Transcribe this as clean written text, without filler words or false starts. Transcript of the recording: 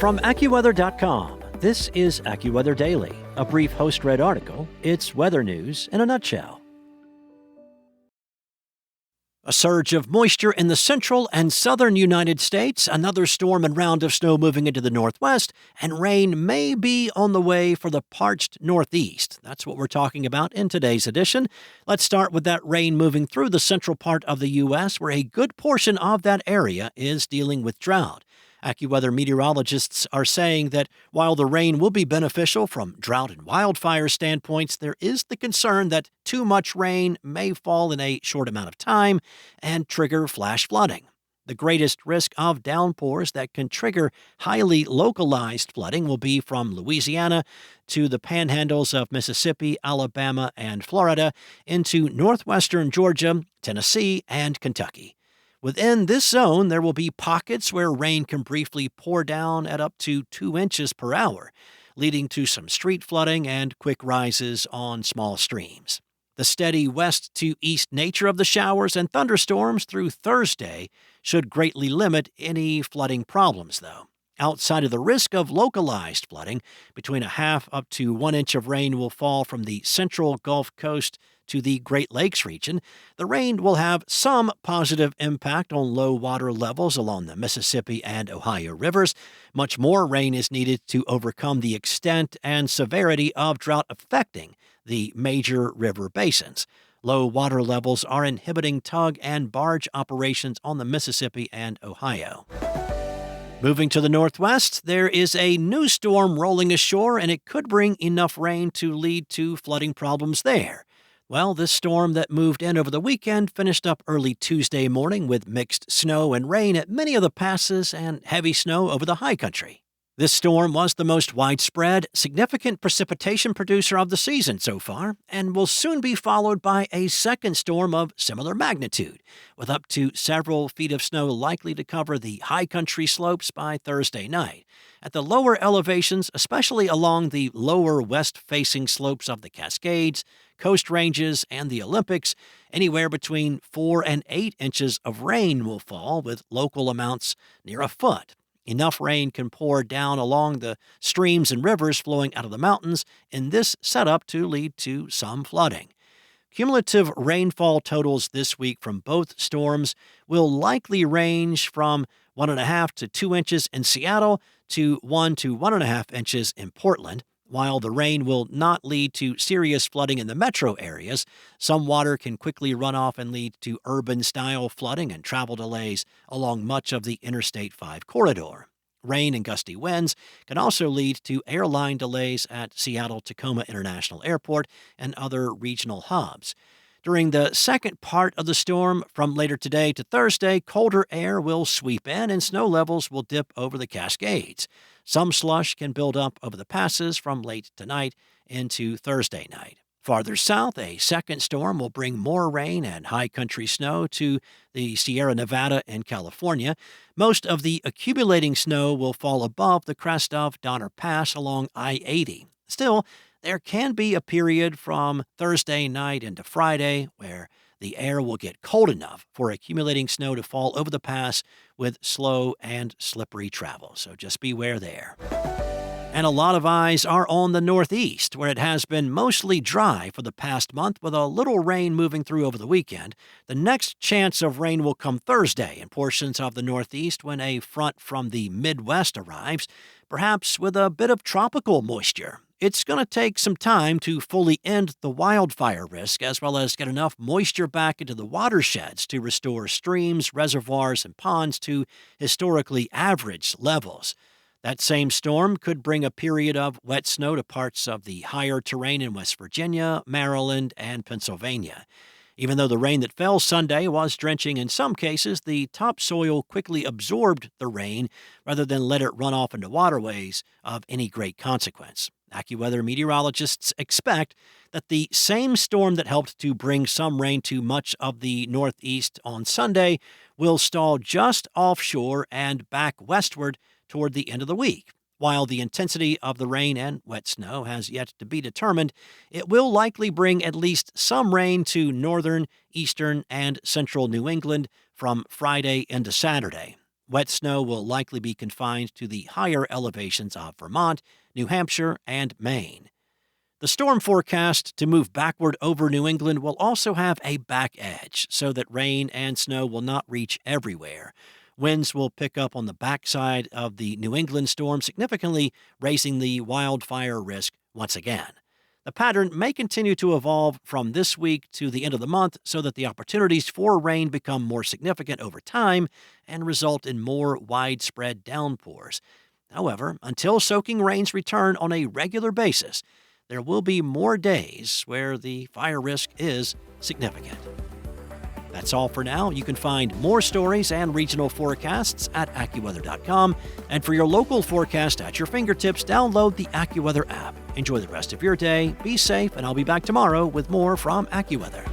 From AccuWeather.com, this is AccuWeather Daily, a brief host-read article. It's weather news in a nutshell. A surge of moisture in the central and southern United States, another storm and round of snow moving into the northwest, and rain may be on the way for the parched northeast. That's what we're talking about in today's edition. Let's start with that rain moving through the central part of the U.S., where a good portion of that area is dealing with drought. AccuWeather meteorologists are saying that while the rain will be beneficial from drought and wildfire standpoints, there is the concern that too much rain may fall in a short amount of time and trigger flash flooding. The greatest risk of downpours that can trigger highly localized flooding will be from Louisiana to the panhandles of Mississippi, Alabama, and Florida into northwestern Georgia, Tennessee, and Kentucky. Within this zone, there will be pockets where rain can briefly pour down at up to 2 inches per hour, leading to some street flooding and quick rises on small streams. The steady west to east nature of the showers and thunderstorms through Thursday should greatly limit any flooding problems, though. Outside of the risk of localized flooding, between a half up to 1 inch of rain will fall from the central Gulf Coast to the Great Lakes region. The rain will have some positive impact on low water levels along the Mississippi and Ohio rivers. Much more rain is needed to overcome the extent and severity of drought affecting the major river basins. Low water levels are inhibiting tug and barge operations on the Mississippi and Ohio. Moving to the northwest, there is a new storm rolling ashore, and it could bring enough rain to lead to flooding problems there. Well, this storm that moved in over the weekend finished up early Tuesday morning with mixed snow and rain at many of the passes and heavy snow over the high country. This storm was the most widespread, significant precipitation producer of the season so far, and will soon be followed by a second storm of similar magnitude, with up to several feet of snow likely to cover the high country slopes by Thursday night. At the lower elevations, especially along the lower west-facing slopes of the Cascades, Coast Ranges, and the Olympics, anywhere between 4 and 8 inches of rain will fall, with local amounts near a foot. Enough rain can pour down along the streams and rivers flowing out of the mountains in this setup to lead to some flooding. Cumulative rainfall totals this week from both storms will likely range from 1.5 to 2 inches in Seattle to 1 to 1.5 inches in Portland. While the rain will not lead to serious flooding in the metro areas, some water can quickly run off and lead to urban-style flooding and travel delays along much of the Interstate 5 corridor. Rain and gusty winds can also lead to airline delays at Seattle-Tacoma International Airport and other regional hubs. During the second part of the storm, from later today to Thursday, colder air will sweep in and snow levels will dip over the Cascades. Some slush can build up over the passes from late tonight into Thursday night. Farther south, a second storm will bring more rain and high country snow to the Sierra Nevada and California. Most of the accumulating snow will fall above the crest of Donner Pass along I-80. Still, there can be a period from Thursday night into Friday where the air will get cold enough for accumulating snow to fall over the pass with slow and slippery travel, so just beware there. And a lot of eyes are on the northeast, where it has been mostly dry for the past month with a little rain moving through over the weekend. The next chance of rain will come Thursday in portions of the northeast when a front from the Midwest arrives, perhaps with a bit of tropical moisture. It's going to take some time to fully end the wildfire risk, as well as get enough moisture back into the watersheds to restore streams, reservoirs, and ponds to historically average levels. That same storm could bring a period of wet snow to parts of the higher terrain in West Virginia, Maryland, and Pennsylvania. Even though the rain that fell Sunday was drenching in some cases, the topsoil quickly absorbed the rain rather than let it run off into waterways of any great consequence. AccuWeather meteorologists expect that the same storm that helped to bring some rain to much of the northeast on Sunday will stall just offshore and back westward toward the end of the week. While the intensity of the rain and wet snow has yet to be determined, it will likely bring at least some rain to northern, eastern, and central New England from Friday into Saturday. Wet snow will likely be confined to the higher elevations of Vermont, New Hampshire, and Maine. The storm forecast to move backward over New England will also have a back edge so that rain and snow will not reach everywhere. Winds will pick up on the backside of the New England storm, significantly raising the wildfire risk once again. The pattern may continue to evolve from this week to the end of the month so that the opportunities for rain become more significant over time and result in more widespread downpours. However, until soaking rains return on a regular basis, there will be more days where the fire risk is significant. That's all for now. You can find more stories and regional forecasts at AccuWeather.com. And for your local forecast at your fingertips, download the AccuWeather app. Enjoy the rest of your day, be safe, and I'll be back tomorrow with more from AccuWeather.